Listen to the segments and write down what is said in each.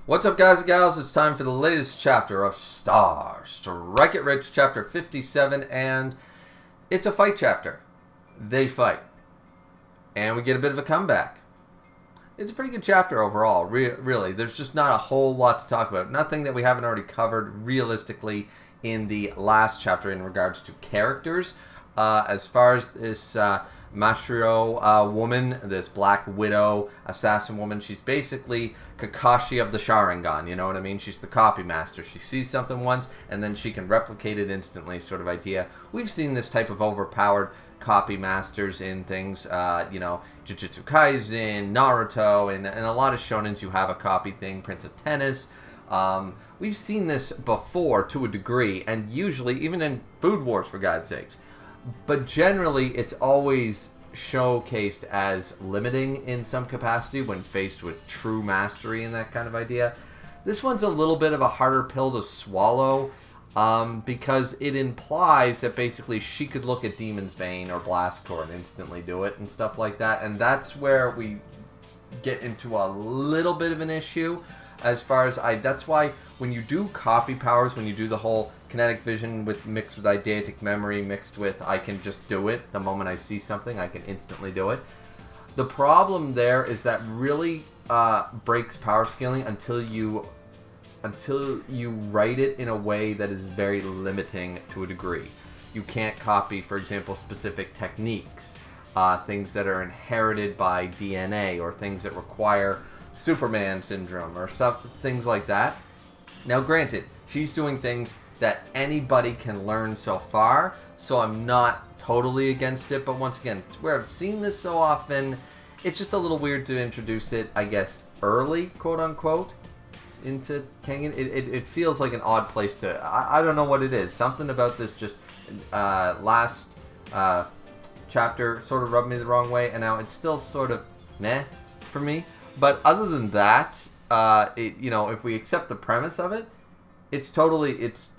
What's up, guys and gals? It's time for the latest chapter of Strike It Rich, chapter 57, and it's a fight chapter. They fight. And we get a bit of a comeback. It's a pretty good chapter overall, really. There's just not a whole lot to talk about. Nothing that we haven't already covered realistically in the last chapter in regards to characters. As far as this Mashiro woman, this Black Widow assassin woman, she's basically Kakashi of the Sharingan, you know what I mean? She's the copy master. She sees something once and then she can replicate it instantly, sort of idea. We've seen this type of overpowered copy masters in things, Jujutsu Kaisen, Naruto, and a lot of shonens you have a copy thing, Prince of Tennis. We've seen this before to a degree, and usually, even in Food Wars, for God's sakes. But generally, it's always showcased as limiting in some capacity when faced with true mastery and that kind of idea. This one's a little bit of a harder pill to swallow because it implies that basically she could look at Demon's Bane or Blastcore and instantly do it and stuff like that. And that's where we get into a little bit of an issue as far as that's why when you do copy powers, when you do the whole kinetic vision mixed with eidetic memory, mixed with I can just do it the moment I see something, I can instantly do it. The problem there is that really breaks power scaling until you write it in a way that is very limiting to a degree. You can't copy, for example, specific techniques, things that are inherited by DNA, or things that require Superman syndrome, or things like that. Now, granted, she's doing things that anybody can learn so far, so I'm not totally against it, but once again, it's where I've seen this so often, it's just a little weird to introduce it, I guess, early, quote-unquote, into Kengan. It feels like an odd place to... I don't know what it is. Something about this just last chapter sort of rubbed me the wrong way, and now it's still sort of meh for me. But other than that, if we accept the premise of it, it's totally,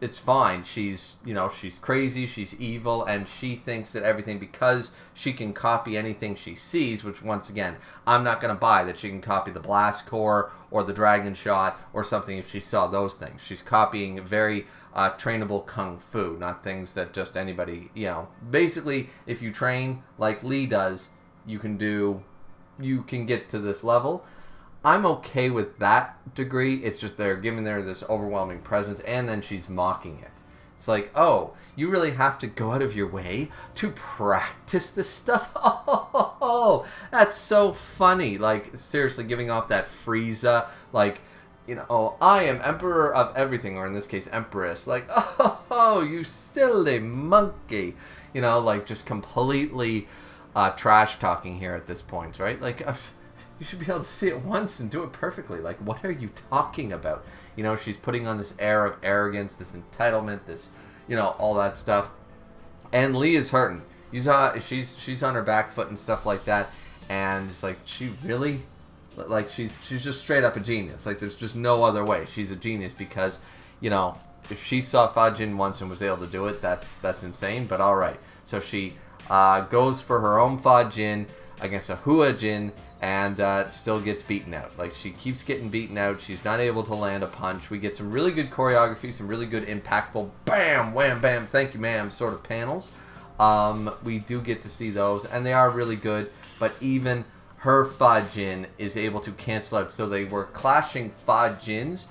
it's fine. She's crazy, she's evil, and she thinks that everything, because she can copy anything she sees, which once again, I'm not going to buy that she can copy the Blast Core or the Dragon Shot or something if she saw those things. She's copying very trainable Kung Fu, not things that just anybody, basically, if you train like Lee does, you can get to this level. I'm okay with that degree. It's just they're giving her this overwhelming presence, and then she's mocking it. It's like, oh, you really have to go out of your way to practice this stuff? Oh, that's so funny. Like, seriously, giving off that Frieza, like, I am emperor of everything, or in this case, empress. Like, oh, you silly monkey. Like, just completely trash talking here at this point, right? Like, you should be able to see it once and do it perfectly. Like, what are you talking about? She's putting on this air of arrogance, this entitlement, this, all that stuff. And Lee is hurting. She's on her back foot and stuff like that. And it's like, she really, like, she's just straight up a genius. Like, there's just no other way. She's a genius because, if she saw Fajin once and was able to do it, that's insane. But all right. So she goes for her own Fajin against a HUA Jin, and still gets beaten out. Like, she keeps getting beaten out. She's not able to land a punch. We get some really good choreography, some really good impactful bam, wham, bam, thank you, ma'am sort of panels. We do get to see those, and they are really good, but even her Fajin is able to cancel out. So they were clashing Fajins,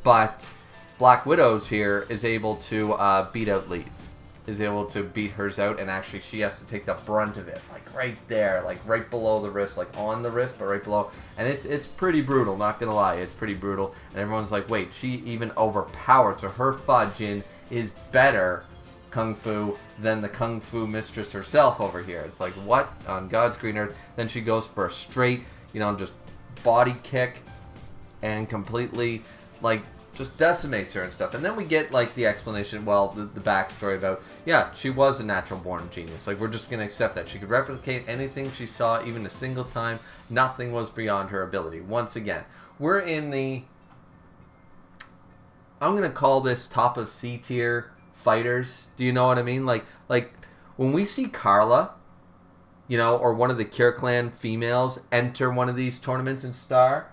but Black Widow's here is able to beat out Lee's. Is able to beat hers out, and actually she has to take the brunt of it, like right there, like right below the wrist, like on the wrist, but right below. And it's pretty brutal, not gonna lie, it's pretty brutal. And everyone's like, wait, she even overpowered, so her Fajin is better Kung Fu than the Kung Fu mistress herself over here. It's like, what on God's green earth? Then she goes for a straight, just body kick and completely, like, just decimates her and stuff. And then we get, like, the explanation, well, the backstory about, yeah, she was a natural-born genius. Like, we're just going to accept that. She could replicate anything she saw, even a single time. Nothing was beyond her ability. Once again, we're in the, I'm going to call this top of C-tier fighters. Do you know what I mean? Like when we see Carla, or one of the Cure Clan females enter one of these tournaments in Star,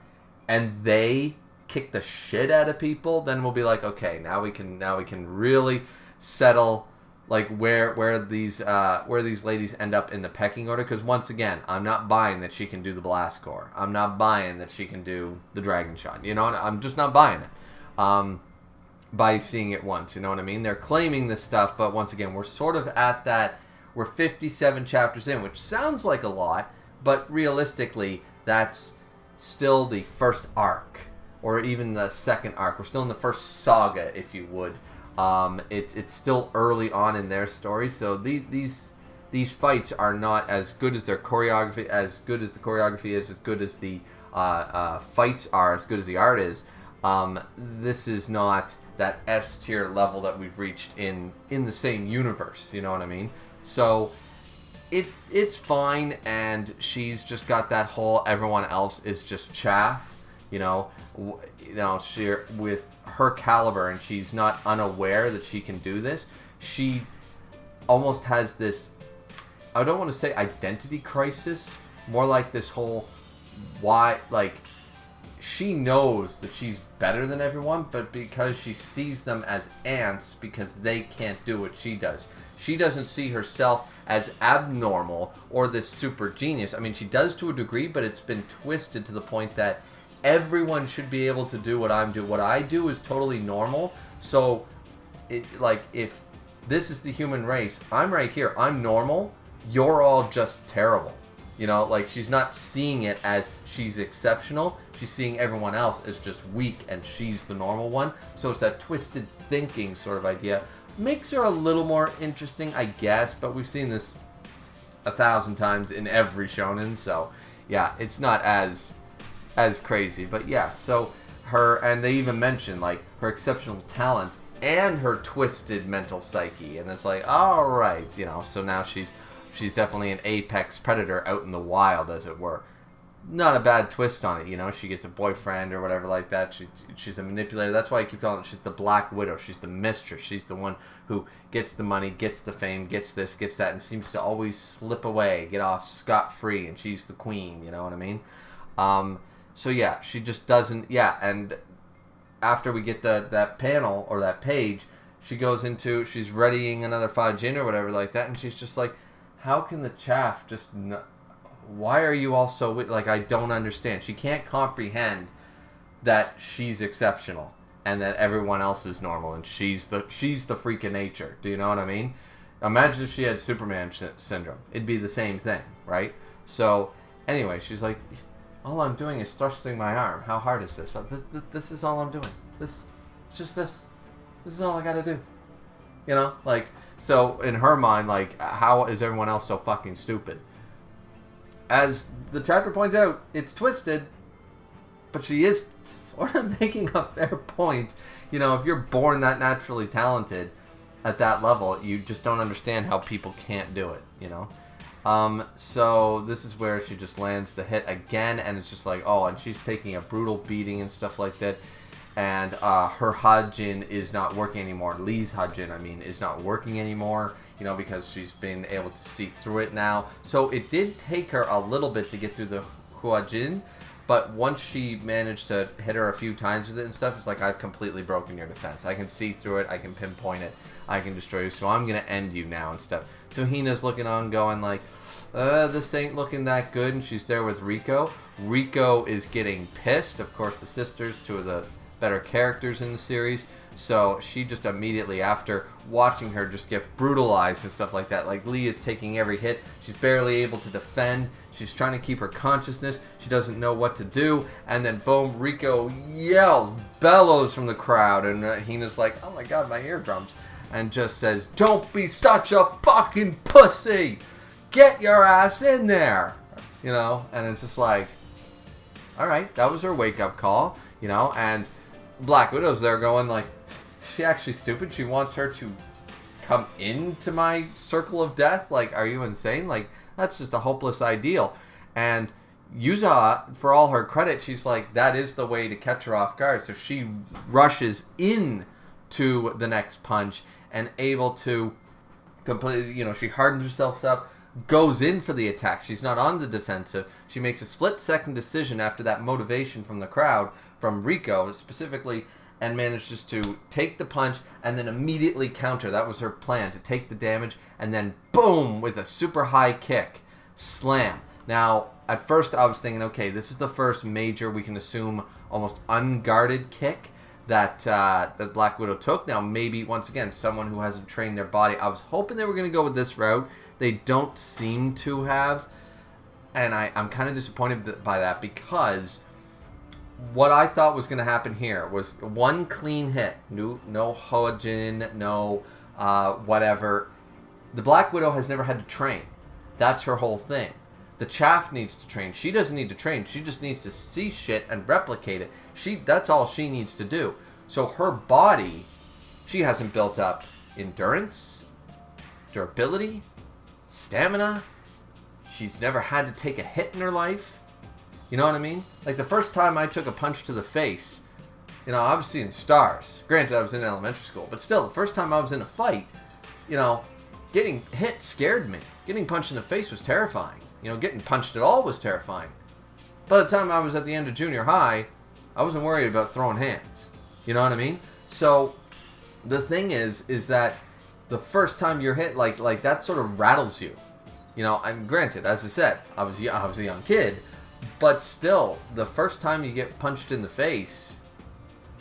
and they kick the shit out of people, then we'll be like, okay, now we can really settle like where these ladies end up in the pecking order. Because once again, I'm not buying that she can do the blast core. I'm not buying that she can do the dragon shot. You know, I'm just not buying it. By seeing it once, you know what I mean? They're claiming this stuff, but once again, we're sort of at that. We're 57 chapters in, which sounds like a lot, but realistically, that's still the first arc, or even the second arc. We're still in the first saga, if you would. It's still early on in their story, so these fights are not as good as their choreography, as good as the choreography is, as good as the fights are, as good as the art is. This is not that S tier level that we've reached in the same universe. You know what I mean? So it's fine, and she's just got that whole everyone else is just chaff. You know, she with her caliber, and she's not unaware that she can do this. She almost has this, I don't want to say identity crisis, more like this whole why, like, she knows that she's better than everyone, but because she sees them as ants because they can't do what she does. She doesn't see herself as abnormal or this super genius. I mean, she does to a degree, but it's been twisted to the point that everyone should be able to do what I'm doing. What I do is totally normal. So, if this is the human race, I'm right here. I'm normal. You're all just terrible. You know, like, she's not seeing it as she's exceptional. She's seeing everyone else as just weak, and she's the normal one. So it's that twisted thinking sort of idea. Makes her a little more interesting, I guess, but we've seen this 1,000 times in every shonen, so yeah, it's not as crazy. But yeah, so her, and they even mention, like, her exceptional talent and her twisted mental psyche, and it's like, alright, you know, so now she's definitely an apex predator out in the wild, as it were. Not a bad twist on it, you know. She gets a boyfriend or whatever like that. She's a manipulator. That's why I keep calling it, she's the Black Widow. She's the mistress. She's the one who gets the money, gets the fame, gets this, gets that, and seems to always slip away, get off scot-free, and she's the queen, you know what I mean? So yeah, she just doesn't, yeah, and after we get that panel, or that page, she's readying another Fajin or whatever like that, and she's just like, how can the chaff just why are you all so like, I don't understand. She can't comprehend that she's exceptional and that everyone else is normal, and she's the freak of nature. Do you know what I mean? Imagine if she had Superman syndrome. It'd be the same thing, right? So anyway, she's like, all I'm doing is thrusting my arm. How hard is this? This is all I'm doing. This is all I gotta do. You know, like, so in her mind, like, how is everyone else so fucking stupid? As the chapter points out, it's twisted, but she is sort of making a fair point. You know, if you're born that naturally talented at that level, you just don't understand how people can't do it, you know? So this is where she just lands the hit again, and it's just like, oh, and she's taking a brutal beating and stuff like that. And her Hajin is not working anymore. Lee's Hajin, I mean, is not working anymore, you know, because she's been able to see through it now. So it did take her a little bit to get through the Huajin, but once she managed to hit her a few times with it and stuff, it's like, I've completely broken your defense. I can see through it, I can pinpoint it, I can destroy you, so I'm going to end you now and stuff. So Hina's looking on going like, this ain't looking that good, and she's there with Riko. Riko is getting pissed. Of course, the sisters, two of the better characters in the series, so she just immediately, after watching her just get brutalized and stuff like that, like, Lee is taking every hit, she's barely able to defend, she's trying to keep her consciousness, she doesn't know what to do, and then boom, Riko yells, bellows from the crowd, and Hina's like, oh my god, my eardrums, and just says, don't be such a fucking pussy, get your ass in there, you know, and it's just like, alright, that was her wake-up call, you know, and Black Widow's there going like, she actually stupid? She wants her to come into my circle of death? Like, are you insane? Like, that's just a hopeless ideal. And Yuza, for all her credit, she's like, that is the way to catch her off guard. So she rushes in to the next punch and able to completely, you know, she hardens herself up, goes in for the attack. She's not on the defensive. She makes a split-second decision after that motivation from the crowd, from Rico specifically, and manages to take the punch and then immediately counter. That was her plan, to take the damage and then boom, with a super high kick, slam. Now, at first I was thinking, okay, this is the first major, we can assume, almost unguarded kick that that Black Widow took. Now, maybe, once again, someone who hasn't trained their body. I was hoping they were going to go with this route. They don't seem to have, and I'm kind of disappointed by that, because what I thought was going to happen here was one clean hit. No HUA, no whatever. The Black Widow has never had to train. That's her whole thing. The Chaff needs to train. She doesn't need to train. She just needs to see shit and replicate it. That's all she needs to do. So her body, she hasn't built up endurance, durability, stamina. She's never had to take a hit in her life. You know what I mean? Like, the first time I took a punch to the face, you know, I was seeing stars. Granted, I was in elementary school, but still, the first time I was in a fight, you know, getting hit scared me. Getting punched in the face was terrifying. You know, getting punched at all was terrifying. By the time I was at the end of junior high, I wasn't worried about throwing hands. You know what I mean? So, the thing is that the first time you're hit, like that sort of rattles you. You know, and granted, as I said, I was a young kid, but still, the first time you get punched in the face,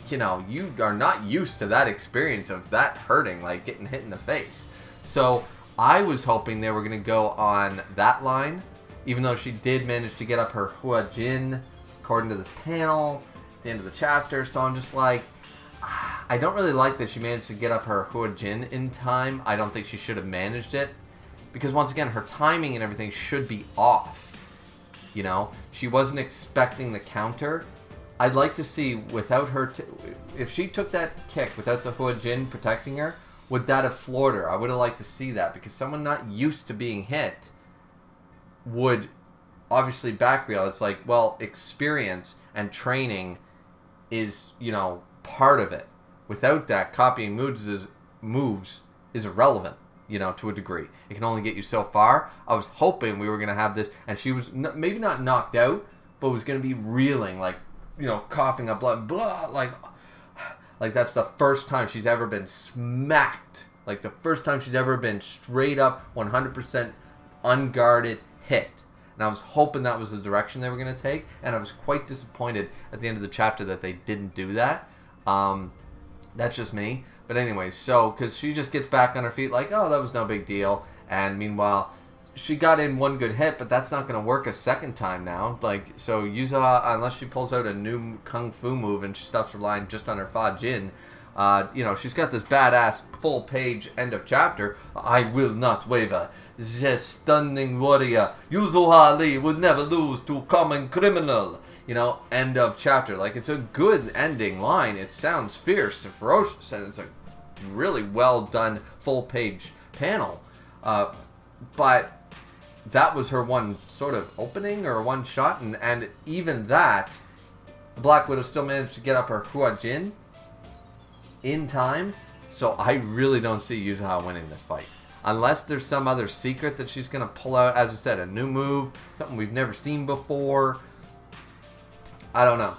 you know, you are not used to that experience of that hurting, like getting hit in the face. So, I was hoping they were going to go on that line, even though she did manage to get up her HUA, according to this panel, at the end of the chapter. So I'm just like, I don't really like that she managed to get up her HUA in time. I don't think she should have managed it, because once again, her timing and everything should be off. You know, she wasn't expecting the counter. I'd like to see, without her, if she took that kick without the HUA protecting her, would that have floored her? I would have liked to see that, because someone not used to being hit would obviously back reel. It's like, well, experience and training is, you know, part of it. Without that, copying moves is irrelevant, you know, to a degree. It can only get you so far. I was hoping we were going to have this, and she was maybe not knocked out, but was going to be reeling, like, you know, coughing up blood, blah, like that's the first time she's ever been smacked. Like, the first time she's ever been straight up 100% unguarded hit. And I was hoping that was the direction they were going to take. And I was quite disappointed at the end of the chapter that they didn't do that. That's just me. But anyways, so, because she just gets back on her feet like, oh, that was no big deal. And meanwhile, she got in one good hit, but that's not going to work a second time now. Like, so Yuza, unless she pulls out a new kung fu move and she stops relying just on her Fa Jin, you know, she's got this badass full page end of chapter. I will not waver. The stunning warrior Yuzo Lee would never lose to common criminal. You know, end of chapter. Like, it's a good ending line. It sounds fierce and ferocious, and it's a really well done full page panel. But that was her one sort of opening or one shot, and even that, the Black Widow still managed to get up her HUA in time. So I really don't see Yuzuha winning this fight. Unless there's some other secret that she's going to pull out, as I said, a new move, something we've never seen before. I don't know.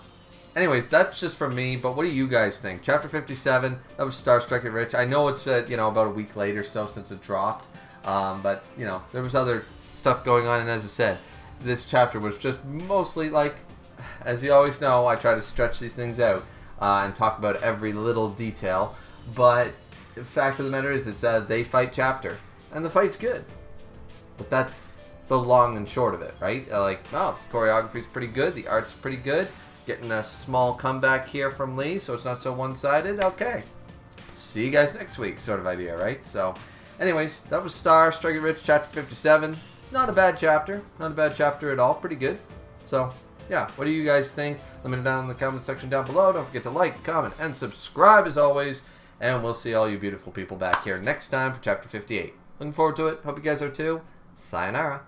Anyways, that's just from me, but what do you guys think? Chapter 57, that was Starstruck at Rich. I know it's, you know, about a week later so since it dropped. But, you know, there was other stuff going on, and as I said, this chapter was just mostly like, as you always know, I try to stretch these things out and talk about every little detail, but the fact of the matter is, it's a they fight chapter, and the fight's good, but that's the long and short of it, right? Like, oh, the choreography's pretty good, the art's pretty good, getting a small comeback here from Lee, so it's not so one-sided. Okay, see you guys next week, sort of idea, right? So anyways, that was Strike It Rich, chapter 57. Not a bad chapter. Not a bad chapter at all. Pretty good. So, yeah. What do you guys think? Let me know down in the comment section down below. Don't forget to like, comment, and subscribe as always. And we'll see all you beautiful people back here next time for chapter 58. Looking forward to it. Hope you guys are too. Sayonara.